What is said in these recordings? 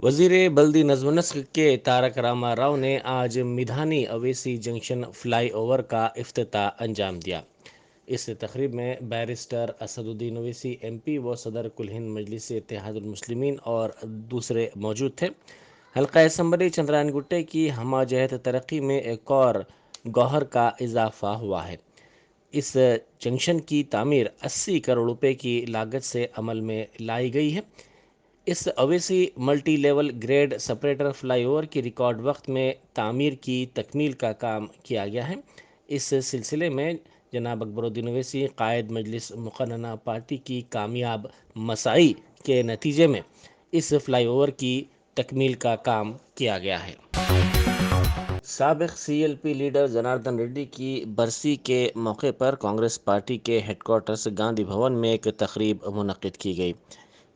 وزیر بلدی نظم و نسق کے تارک راما راؤ نے آج میدھانی اویسی جنکشن فلائی اوور کا افتتاح انجام دیا۔ اس تقریب میں بیرسٹر اسد الدین اویسی ایم پی و صدر کل ہند مجلس اتحاد المسلمین اور دوسرے موجود تھے۔ حلقہ اسمبلی چندرائن گٹے کی ہمہ جہت ترقی میں ایک اور گوہر کا اضافہ ہوا ہے۔ اس جنکشن کی تعمیر 80 کروڑ روپے کی لاگت سے عمل میں لائی گئی ہے۔ اس Owaisi multi level grade separator flyover کی ریکارڈ وقت میں تعمیر کی تکمیل کا کام کیا گیا ہے۔ اس سلسلے میں جناب اکبر الدین اویسی قائد مجلس مقننہ پارٹی کی کامیاب مساعی کے نتیجے میں اس فلائی اوور کی تکمیل کا کام کیا گیا ہے۔ سابق C L P leader Janardhan Reddy کی برسی کے موقع پر کانگریس پارٹی کے ہیڈ کوارٹرز گاندھی بھون میں ایک تقریب منعقد کی گئی۔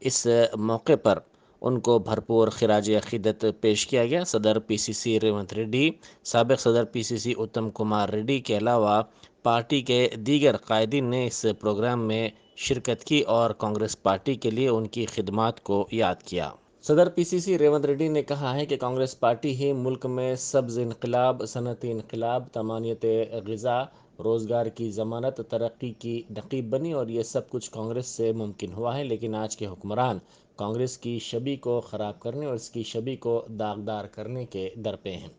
اس موقع پر ان کو بھرپور خراج عقیدت پیش کیا گیا۔ صدر پی سی سی ریونت ریڈی، سابق صدر پی سی سی اتم کمار ریڈی کے علاوہ پارٹی کے دیگر قائدین نے اس پروگرام میں شرکت کی اور کانگریس پارٹی کے لیے ان کی خدمات کو یاد کیا۔ صدر پی سی سی ریونت ریڈی نے کہا ہے کہ کانگریس پارٹی ہی ملک میں سبز انقلاب، صنعتی انقلاب، تمانیت غذا، روزگار کی ضمانت، ترقی کی نقیب بنی اور یہ سب کچھ کانگریس سے ممکن ہوا ہے، لیکن آج کے حکمران کانگریس کی شبیہ کو خراب کرنے اور اس کی شبیہ کو داغدار کرنے کے درپے ہیں۔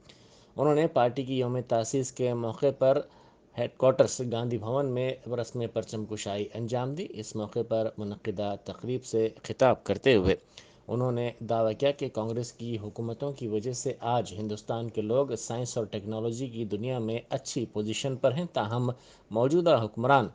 انہوں نے پارٹی کی یوم تاسیس کے موقع پر ہیڈ کوارٹرز گاندھی بھون میں رسم پرچم کشائی انجام دی۔ اس موقع پر منعقدہ تقریب سے خطاب کرتے ہوئے انہوں نے دعویٰ کیا کہ کانگریس کی حکومتوں کی وجہ سے آج ہندوستان کے لوگ سائنس اور ٹیکنالوجی کی دنیا میں اچھی پوزیشن پر ہیں، تاہم موجودہ حکمران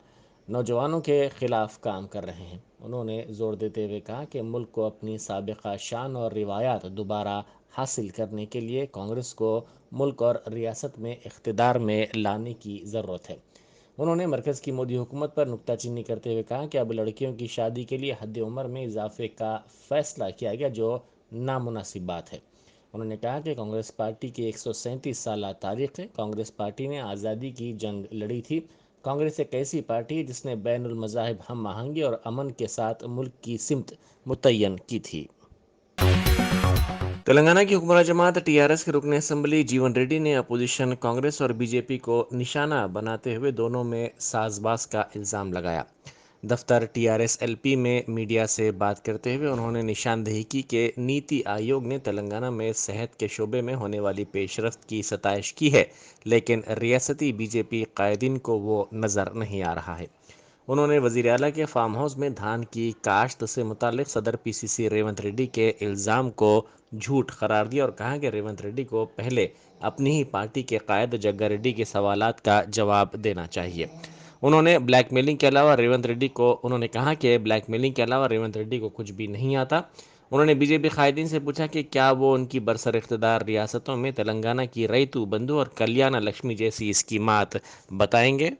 نوجوانوں کے خلاف کام کر رہے ہیں۔ انہوں نے زور دیتے ہوئے کہا کہ ملک کو اپنی سابقہ شان اور روایات دوبارہ حاصل کرنے کے لیے کانگریس کو ملک اور ریاست میں اقتدار میں لانے کی ضرورت ہے۔ انہوں نے مرکز کی مودی حکومت پر نکتہ چینی کرتے ہوئے کہا کہ اب لڑکیوں کی شادی کے لیے حد عمر میں اضافے کا فیصلہ کیا گیا، جو نامناسب بات ہے۔ انہوں نے کہا کہ کانگریس پارٹی کی 137 سالہ تاریخ ہے۔ کانگریس پارٹی نے آزادی کی جنگ لڑی تھی۔ کانگریس ایک ایسی پارٹی ہے جس نے بین المذاہب ہم آہنگی اور امن کے ساتھ ملک کی سمت متعین کی تھی۔ تلنگانہ کی حکمراں جماعت ٹی آر ایس کے رکن اسمبلی جیون ریڈی نے اپوزیشن کانگریس اور بی جے پی کو نشانہ بناتے ہوئے دونوں میں ساز باز کا الزام لگایا۔ دفتر T R S L P میں میڈیا سے بات کرتے ہوئے انہوں نے نشاندہی کی کہ نیتی آیوگ نے تلنگانہ میں صحت کے شعبے میں ہونے والی پیش رفت کی ستائش کی ہے، لیکن ریاستی بی جے پی قائدین کو وہ نظر نہیں آ رہا ہے۔ انہوں نے وزیر اعلیٰ کے فارم ہاؤس میں دھان کی کاشت سے متعلق صدر پی سی سی ریونت ریڈی کے الزام کو جھوٹ قرار دیا اور کہا کہ ریونت ریڈی کو پہلے اپنی ہی پارٹی کے قائد جگا ریڈی کے سوالات کا جواب دینا چاہیے۔ انہوں نے کہا کہ بلیک میلنگ کے علاوہ ریونت ریڈی کو کچھ بھی نہیں آتا۔ انہوں نے بی جے پی قائدین سے پوچھا کہ کیا وہ ان کی برسر اقتدار ریاستوں میں تلنگانہ کی ریتو بندھو اور کلیانہ لکشمی جیسی اسکیمات بتائیں گے۔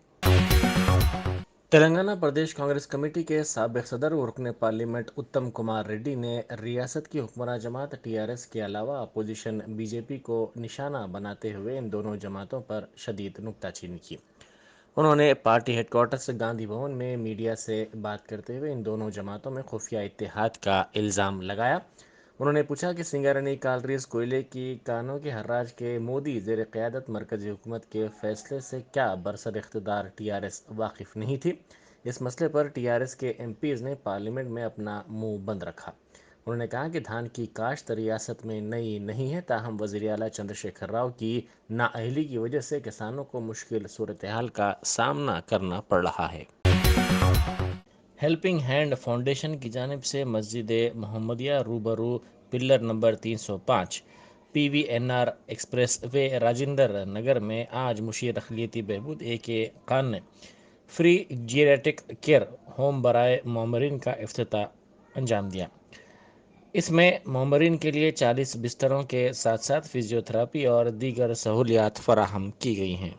تلنگانہ پردیش کانگریس کمیٹی کے سابق صدر و رکن پارلیمنٹ اتم کمار ریڈی نے ریاست کی حکمراں جماعت ٹی آر ایس کے علاوہ اپوزیشن بی جے پی کو نشانہ بناتے ہوئے ان دونوں جماعتوں پر شدید نکتہ چینی کی۔ انہوں نے party head quarters Gandhi Bhavan میں میڈیا سے بات کرتے ہوئے ان دونوں جماعتوں میں خفیہ اتحاد کا الزام لگایا۔ انہوں نے پوچھا کہ سنگارانی کالریز کوئلے کی کانوں کے حراج کے مودی زیر قیادت مرکزی حکومت کے فیصلے سے کیا برسر اقتدار ٹی آر ایس واقف نہیں تھی؟ اس مسئلے پر ٹی آر ایس کے ایم پیز نے پارلیمنٹ میں اپنا منہ بند رکھا۔ انہوں نے کہا کہ دھان کی کاشت ریاست میں نئی نہیں ہے، تاہم وزیر اعلیٰ چندر شیکھر راؤ کی نااہلی کی وجہ سے کسانوں کو مشکل صورتحال کا سامنا کرنا پڑ رہا ہے۔ ہیلپنگ ہینڈ فاؤنڈیشن کی جانب سے مسجد محمدیہ روبرو pillar number 305 P V N R expressway Rajendra Nagar میں آج مشیر اقلیتی بہبود اے کے خان نے فری جیریاٹرک کیئر ہوم برائے معمرین کا افتتاح انجام دیا۔ اس میں معمرین کے لیے 40 بستروں کے ساتھ ساتھ فزیو تھراپی اور دیگر سہولیات فراہم کی گئی ہیں۔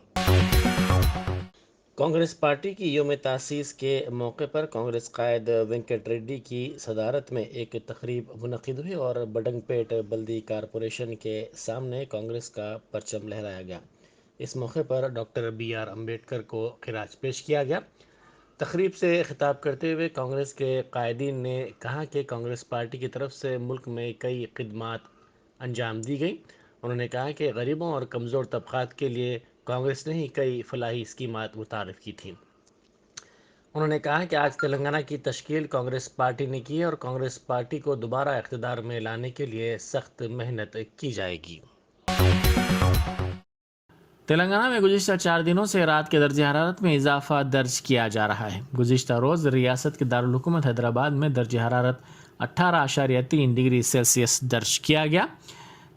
کانگریس پارٹی کی یوم تاسیس کے موقع پر کانگریس قائد وینکٹ ریڈی کی صدارت میں ایک تقریب منعقد ہوئی اور بڈنگ پیٹ بلدی کارپوریشن کے سامنے کانگریس کا پرچم لہرایا گیا۔ اس موقع پر ڈاکٹر بی آر امبیڈکر کو خراج پیش کیا گیا۔ تقریب سے خطاب کرتے ہوئے کانگریس کے قائدین نے کہا کہ کانگریس پارٹی کی طرف سے ملک میں کئی خدمات انجام دی گئیں۔ انہوں نے کہا کہ غریبوں اور کمزور طبقات کے لیے کانگریس نے ہی کئی فلاحی اسکیمات متعارف کی تھیں۔ انہوں نے کہا کہ آج تلنگانہ کی تشکیل کانگریس پارٹی نے کی ہے اور کانگریس پارٹی کو دوبارہ اقتدار میں لانے کے لیے سخت محنت کی جائے گی۔ تلنگانہ میں گزشتہ 4 دنوں سے رات کے درجہ حرارت میں اضافہ درج کیا جا رہا ہے۔ گزشتہ روز ریاست کے دارالحکومت حیدرآباد میں درجہ حرارت 18.3 ڈگری سیلسیس درج کیا گیا۔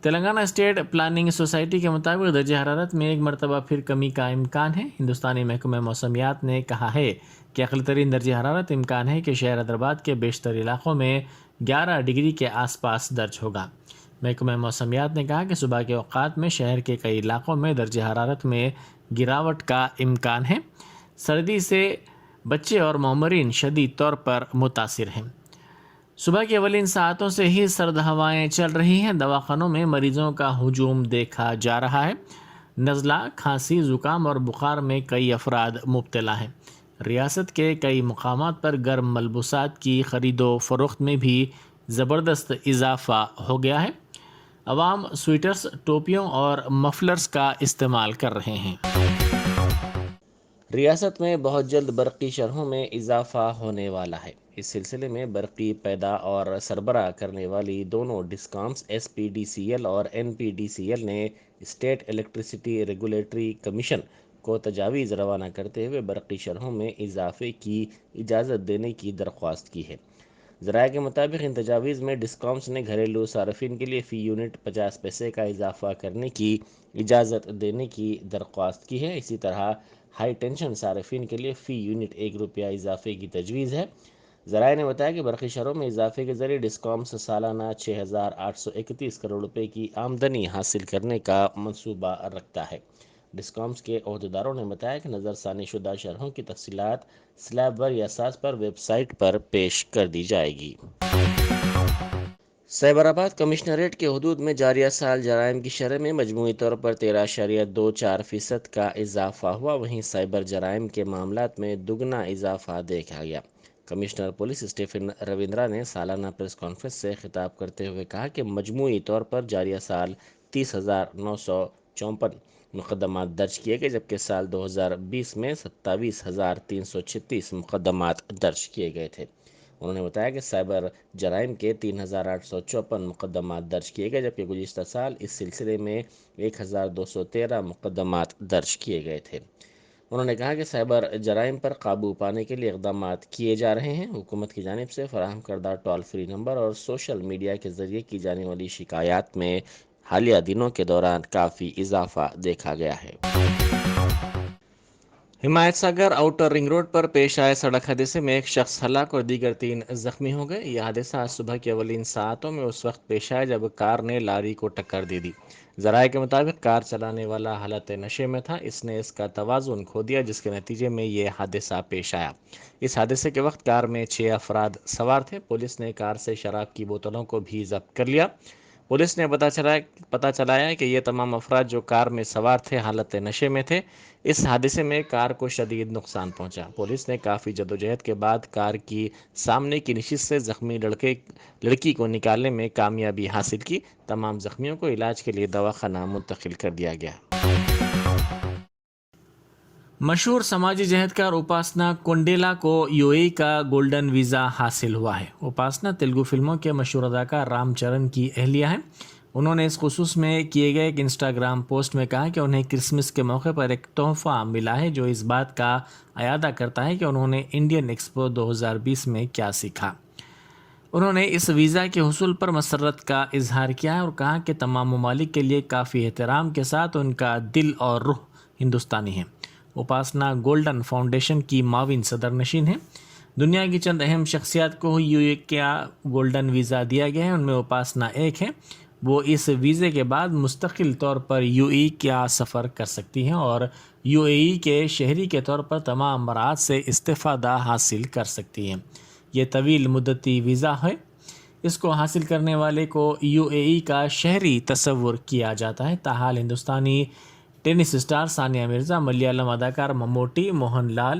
تلنگانہ اسٹیٹ پلاننگ سوسائٹی کے مطابق درجہ حرارت میں ایک مرتبہ پھر کمی کا امکان ہے۔ ہندوستانی محکمہ موسمیات نے کہا ہے کہ اقل ترین درجہ حرارت امکان ہے کہ شہر حیدرآباد کے بیشتر علاقوں میں 11 ڈگری کے آس پاس درج ہوگا۔ محکمہ موسمیات نے کہا کہ صبح کے اوقات میں شہر کے کئی علاقوں میں درجہ حرارت میں گراوٹ کا امکان ہے۔ سردی سے بچے اور معمرین شدید طور پر متاثر ہیں۔ صبح کی اولین ساعتوں سے ہی سرد ہوائیں چل رہی ہیں۔ دواخانوں میں مریضوں کا ہجوم دیکھا جا رہا ہے۔ نزلہ، کھانسی، زکام اور بخار میں کئی افراد مبتلا ہیں۔ ریاست کے کئی مقامات پر گرم ملبوسات کی خرید و فروخت میں بھی زبردست اضافہ ہو گیا ہے۔ عوام سویٹرز، ٹوپیوں اور مفلرز کا استعمال کر رہے ہیں۔ ریاست میں بہت جلد برقی شرحوں میں اضافہ ہونے والا ہے۔ اس سلسلے میں برقی پیدا اور سربراہ کرنے والی دونوں discoms S P D C L اور N P D C L نے اسٹیٹ الیکٹریسٹی ریگولیٹری کمیشن کو تجاویز روانہ کرتے ہوئے برقی شرحوں میں اضافے کی اجازت دینے کی درخواست کی ہے۔ ذرائع کے مطابق ان تجاویز میں ڈسکامز نے گھریلو صارفین کے لیے فی یونٹ 50 پیسے کا اضافہ کرنے کی اجازت دینے کی درخواست کی ہے۔ اسی طرح ہائی ٹینشن صارفین کے لیے فی یونٹ 1 روپیہ اضافے کی تجویز ہے۔ ذرائع نے بتایا کہ برقی شرحوں میں اضافے کے ذریعے ڈسکامز سالانہ 6,831 کروڑ روپے کی آمدنی حاصل کرنے کا منصوبہ رکھتا ہے۔ ڈسکامز کے عہدیداروں نے بتایا کہ نظر ثانی شدہ شرحوں کی تفصیلات سلیب ور یا اساس پر ویب سائٹ پر پیش کر دی جائے گی۔ سائبرآباد کمشنریٹ کے حدود میں جاریہ سال جرائم کی شرح میں مجموعی طور پر 13.24% کا اضافہ ہوا، وہیں سائبر جرائم کے معاملات میں دگنا اضافہ دیکھا گیا۔ کمشنر پولیس اسٹیفن رویندرا نے سالانہ پریس کانفرنس سے خطاب کرتے ہوئے کہا کہ مجموعی طور پر جاریہ سال 30,954 مقدمات درج کیے گئے، جبکہ سال 2020 میں 27,336 مقدمات درج کیے گئے تھے۔ انہوں نے بتایا کہ سائبر جرائم کے 3,854 مقدمات درج کیے گئے، جبکہ گزشتہ سال اس سلسلے میں 1,213 مقدمات درج کیے گئے تھے۔ انہوں نے کہا کہ سائبر جرائم پر قابو پانے کے لیے اقدامات کیے جا رہے ہیں۔ حکومت کی جانب سے فراہم کردہ ٹول فری نمبر اور سوشل میڈیا کے ذریعے کی جانے والی شکایات میں حالیہ دنوں کے دوران کافی اضافہ دیکھا گیا ہے۔ حمایت ساگر آؤٹر رنگ روڈ پر پیش آئے سڑک حادثے میں ایک شخص ہلاک اور دیگر 3 زخمی ہو گئے۔ یہ حادثہ آج صبح کی اولین ساعتوں میں اس وقت پیش آیا جب کار نے لاری کو ٹکر دے دی۔ ذرائع کے مطابق کار چلانے والا حالت نشے میں تھا۔ اس نے اس کا توازن کھو دیا، جس کے نتیجے میں یہ حادثہ پیش آیا۔ اس حادثے کے وقت کار میں 6 افراد سوار تھے۔ پولیس نے کار سے شراب کی بوتلوں کو بھی ضبط کر لیا۔ پولیس نے پتہ چلایا کہ یہ تمام افراد جو کار میں سوار تھے حالت نشے میں تھے۔ اس حادثے میں کار کو شدید نقصان پہنچا۔ پولیس نے کافی جدوجہد کے بعد کار کی سامنے کی نشست سے زخمی لڑکی کو نکالنے میں کامیابی حاصل کی۔ تمام زخمیوں کو علاج کے لیے دواخانہ منتقل کر دیا گیا۔ مشہور سماجی جہدکار اپاسنا کنڈیلا کو یو اے کا گولڈن ویزا حاصل ہوا ہے۔ اپاسنا تیلگو فلموں کے مشہور اداکار رام چرن کی اہلیہ ہیں۔ انہوں نے اس خصوص میں کیے گئے ایک انسٹاگرام پوسٹ میں کہا کہ انہیں کرسمس کے موقع پر ایک تحفہ ملا ہے جو اس بات کا اعادہ کرتا ہے کہ انہوں نے انڈین ایکسپو 2020 میں کیا سیکھا۔ انہوں نے اس ویزا کے حصول پر مسرت کا اظہار کیا ہے اور کہا کہ تمام ممالک کے لیے کافی احترام کے ساتھ ان کا دل اور روح ہندوستانی ہے۔ اپاسنا گولڈن فاؤنڈیشن کی معاون صدر نشین ہیں۔ دنیا کی چند اہم شخصیات کو یو اے کا گولڈن ویزا دیا گیا ہے، ان میں اپاسنا ایک ہے۔ وہ اس ویزے کے بعد مستقل طور پر یو اے کا سفر کر سکتی ہیں اور یو اے کے شہری کے طور پر تمام مراحل سے استفادہ حاصل کر سکتی ہیں۔ یہ طویل مدتی ویزا ہے۔ اس کو حاصل کرنے والے کو یو اے کا شہری تصور کیا جاتا ہے۔ تاحال ہندوستانی ٹینس اسٹار ثانیہ مرزا، ملیالم اداکار مموٹی، موہن لال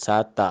7 ta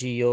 GO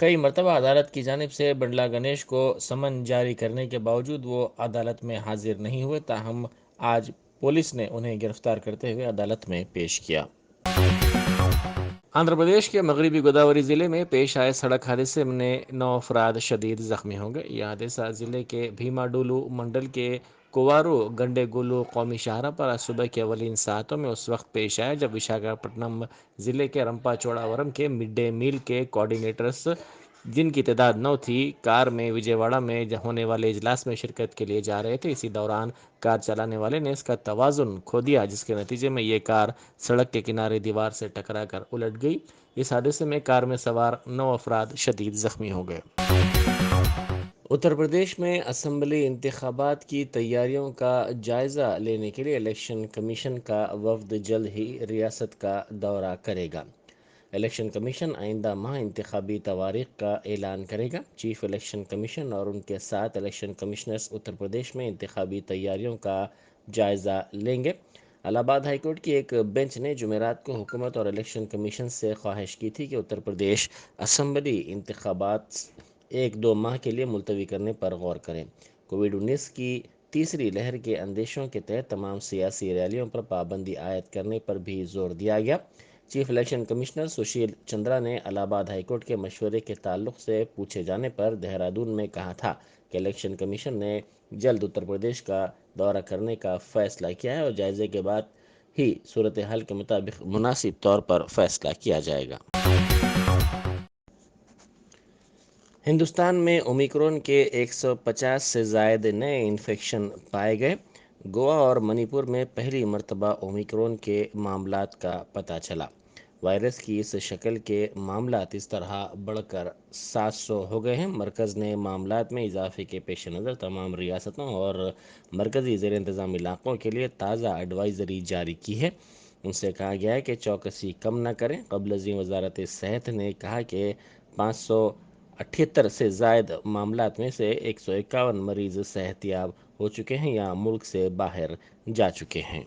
کئی مرتبہ عدالت کی جانب سے بنڈلا گنیش کو سمن جاری کرنے کے باوجود وہ عدالت میں حاضر نہیں ہوئے، تاہم آج پولیس نے انہیں گرفتار کرتے ہوئے عدالت میں پیش کیا۔ آندھرا پردیش کے مغربی گوداوری ضلع میں پیش آئے سڑک حادثے میں 9 افراد شدید زخمی ہو گئے۔ یہ حادثہ ضلع کے بھیما ڈولو منڈل کے کووارو گنڈے گولو قومی شاہراہ پر آج صبح کے اولین ساعتوں میں اس وقت پیش آیا جب وشاکھاپٹنم ضلع کے رمپا چوڑاورم کے مڈ ڈے میل کے کوآرڈینیٹرز، جن کی تعداد 9 تھی، کار میں وجے واڑہ میں ہونے والے اجلاس میں شرکت کے لیے جا رہے تھے۔ اسی دوران کار چلانے والے نے اس کا توازن کھو دیا، جس کے نتیجے میں یہ کار سڑک کے کنارے دیوار سے ٹکرا کر الٹ گئی۔ اس حادثے میں کار میں سوار 9 افراد شدید زخمی ہو گئے۔ اتر پردیش میں اسمبلی انتخابات کی تیاریوں کا جائزہ لینے کے لیے الیکشن کمیشن کا وفد جلد ہی ریاست کا دورہ کرے گا۔ الیکشن کمیشن آئندہ ماہ انتخابی تواریخ کا اعلان کرے گا۔ چیف الیکشن کمیشن اور ان کے 7 الیکشن کمشنرز اتر پردیش میں انتخابی تیاریوں کا جائزہ لیں گے۔ الہ آباد ہائی کورٹ کی ایک بینچ نے جمعرات کو حکومت اور الیکشن کمیشن سے خواہش کی تھی کہ اتر پردیش اسمبلی انتخابات 1-2 ماہ کے لیے ملتوی کرنے پر غور کریں۔ کووڈ-19 کی تیسری لہر کے اندیشوں کے تحت تمام سیاسی ریلیوں پر پابندی عائد کرنے پر بھی زور دیا گیا۔ Chief election commissioner Sushil Chandra نے الہ آباد ہائی کورٹ کے مشورے کے تعلق سے پوچھے جانے پر دہرادون میں کہا تھا کہ الیکشن کمیشن نے جلد اتر پردیش کا دورہ کرنے کا فیصلہ کیا ہے اور جائزے کے بعد ہی صورتحال کے مطابق مناسب طور پر فیصلہ کیا جائے گا۔ ہندوستان میں اومیکرون کے 150 سے زائد نئے انفیکشن پائے گئے۔ گوا اور منی پور میں پہلی مرتبہ اومیکرون کے معاملات کا پتہ چلا۔ وائرس کی اس شکل کے معاملات اس طرح بڑھ کر 700 ہو گئے ہیں۔ مرکز نے معاملات میں اضافے کے پیش نظر تمام ریاستوں اور مرکزی زیر انتظام علاقوں کے لیے تازہ ایڈوائزری جاری کی ہے۔ ان سے کہا گیا ہے کہ چوکسی کم نہ کریں۔ قبل ازیں وزارت صحت نے کہا کہ 578 سے زائد معاملات میں سے 151 مریض صحت یاب ہو چکے ہیں یا ملک سے باہر جا چکے ہیں۔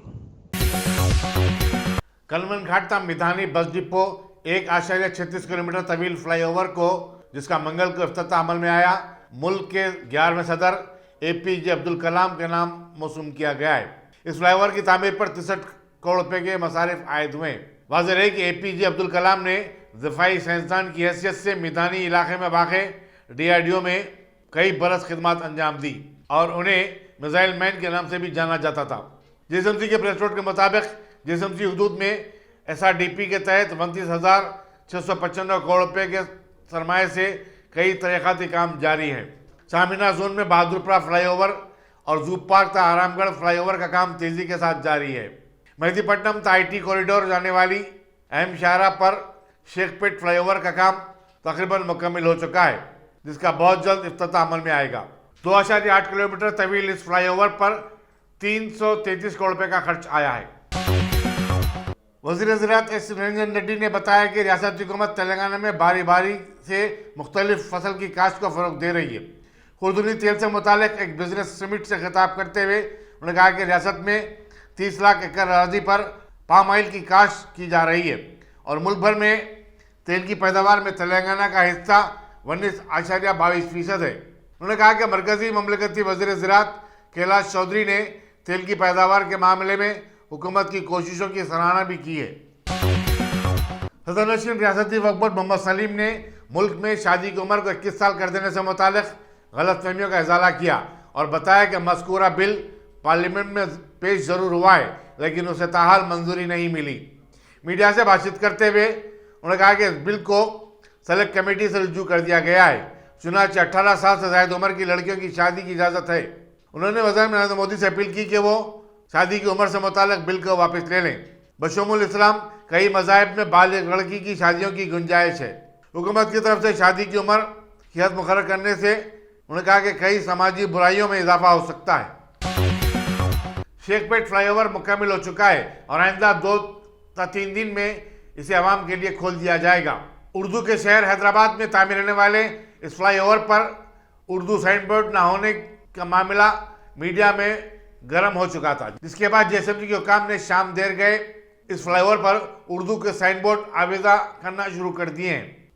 کلمن گھاٹ میدانی بس ڈپو 1.36 کلومیٹر طویل فلائی اوور کو، جس کا منگل کو افتتاح عمل میں آیا، ملک کے 11ویں صدر APJ عبدالکلام کے نام موسوم کیا گیا ہے۔ اس فلائی اوور کی تعمیر پر 63 کروڑ روپے کے مصارف عائد ہوئے۔ واضح رہے کہ APJ عبدالکلام نے دفاعی سائنسدان کی حیثیت سے میدانی علاقے میں واقع DRDO میں کئی برس خدمات انجام دی اور انہیں میزائل مین کے نام سے بھی جانا جاتا تھا۔ JSMC کے پریس نوٹ کے مطابق JSMC حدود میں SRDP کے تحت 29,695 کروڑ روپے کے سرمایہ سے کئی تحقیقاتی کام جاری ہیں۔ چامینہ زون میں بہادرپورہ فلائی اوور اور زو پارک تا آرام گڑھ فلائی اوور کا کام تیزی کے ساتھ جاری ہے۔ مہدی پٹنم تا IT کوریڈور جانے والی اہم شاہراہ پر شیخ پیٹ فلائی اوور کا کام تقریباً مکمل ہو چکا ہے، جس کا بہت جلد افتتاح عمل میں آئے گا۔ 2.8 کلومیٹر طویل اس فلائی اوور پر 333 کروڑ روپے کا خرچ آیا ہے۔ وزیر زراعت S نرنجن ریڈی نے بتایا کہ ریاستی حکومت تلنگانہ میں باری باری سے مختلف فصل کی کاشت کو فروغ دے رہی ہے۔ خوردنی تیل سے متعلق ایک بزنس سمٹ سے خطاب کرتے ہوئے انہوں نے کہا کہ ریاست میں 30 لاکھ ایکڑ اراضی پر پام آئل کی کاشت کی جا رہی ہے اور ملک بھر میں تیل کی پیداوار میں تلنگانہ کا حصہ 19.22% ہے۔ انہوں نے کہا کہ مرکزی مملکتی وزیر زراعت کیلاش چودھری نے تیل کی پیداوار کے معاملے میں حکومت کی کوششوں کی سراہنا بھی کی ہے۔ صدر نشین ریاستی وقف بورڈ محمد سلیم نے ملک میں شادی کی عمر کو 21 سال کر دینے سے متعلق غلط فہمیوں کا ازالہ کیا اور بتایا کہ مذکورہ بل پارلیمنٹ میں پیش ضرور ہوا ہے لیکن اسے تاحال منظوری نہیں ملی۔ میڈیا سے بات چیت کرتے ہوئے انہوں نے کہا کہ اس بل کو سلیکٹ کمیٹی سے رجوع کر دیا گیا ہے، چنانچہ 18 سال سے زائد عمر کی لڑکیوں کی شادی کی اجازت ہے۔ انہوں نے وزیر نریندر مودی سے اپیل کی کہ وہ شادی کی عمر سے متعلق بل کو واپس لے لیں۔ بشمول اسلام کئی مذاہب میں بالغ لڑکی کی شادیوں کی گنجائش ہے۔ حکومت کی طرف سے شادی کی عمر کی حد مقرر کرنے سے انہوں نے کہا کہ کئی سماجی برائیوں میں اضافہ ہو سکتا ہے۔ شیخ پیٹ فلائی اوور مکمل ہو چکا ہے اور آئندہ 2 تا 3 دن میں اسے عوام کے لیے کھول دیا جائے گا۔ اردو کے شہر حیدرآباد میں تعمیر ہونے والے اس فلائی اوور پر اردو سائن بورڈ نہ ہونے کا معاملہ میڈیا میں گرم ہو چکا تھا، جس کے بعد JSMC کے حکام نے شام دیر گئے اس فلائی اوور پر اردو کے سائن بورڈ آویزہ کرنا شروع کر دیے ہیں۔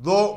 2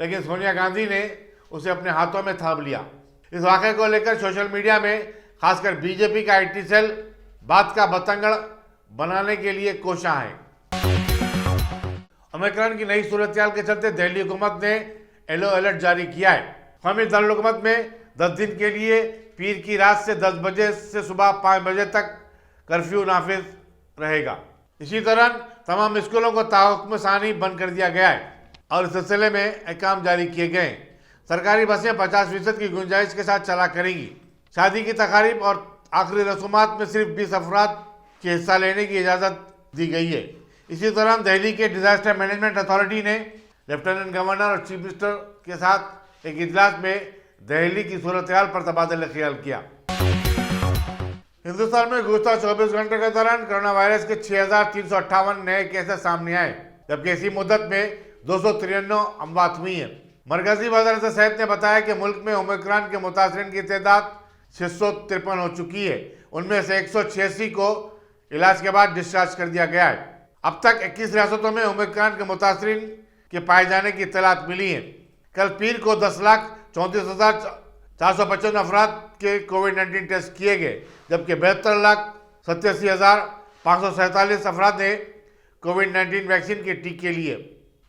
لیکن سونیا گاندھی نے اسے اپنے ہاتھوں میں تھام لیا۔ اس واقعے کو لے کر سوشل میڈیا میں خاص کر بی جے پی کا آئی ٹی سیل بات کا بتنگڑ بنانے کے لیے کوشاں ہے۔ اومیکرون کی نئی صورتحال کے چلتے دہلی حکومت نے یلو الرٹ جاری کیا ہے۔ قومی دارالحکومت میں 10 دن کے لیے پیر کی رات سے 10 بجے سے صبح 5 بجے تک کرفیو نافذ رہے گا۔ اسی طرح تمام اسکولوں کو تاحکم ثانی بند کر دیا گیا ہے اور اس سلسلے میں احکام جاری کیے گئے ہیں۔ سرکاری بسیں 50% کی گنجائش کے ساتھ چلا کریں گی۔ شادی کی تقاریب اور آخری رسومات میں صرف 20 افراد کے حصہ لینے کی اجازت دی گئی ہے۔ اسی طرح دہلی کے ڈیزاسٹر مینجمنٹ اتھارٹی نے لیفٹیننٹ گورنر اور چیف منسٹر کے ساتھ ایک اجلاس میں دہلی کی صورتحال پر تبادلہ خیال کیا۔ ہندوستان میں گزشتہ 24 گھنٹے کے دوران کرونا وائرس کے 6,358 نئے کیسز سامنے آئے، جبکہ اسی مدت میں 293 اموات ہوئی ہیں۔ مرکزی وزارت صحت نے بتایا کہ ملک میں اومیکرون کے متاثرین کی تعداد 653 ہو چکی ہے۔ ان میں سے 186 کو علاج کے بعد ڈسچارج کر دیا گیا ہے۔ اب تک 21 ریاستوں میں اومیکرون کے متاثرین کے پائے جانے کی اطلاعات ملی ہیں۔ کل پیر کو 10,34,455 افراد کے کووڈ-19 ٹیسٹ کیے گئے، جبکہ 72,87,547 افراد نے کووڈ-19 ویکسین کے ٹیکے لیے۔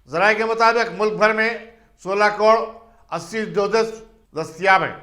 ذرائع کے مطابق ملک بھر میں 16 کروڑ 80 ڈوزز دستیاب ہیں۔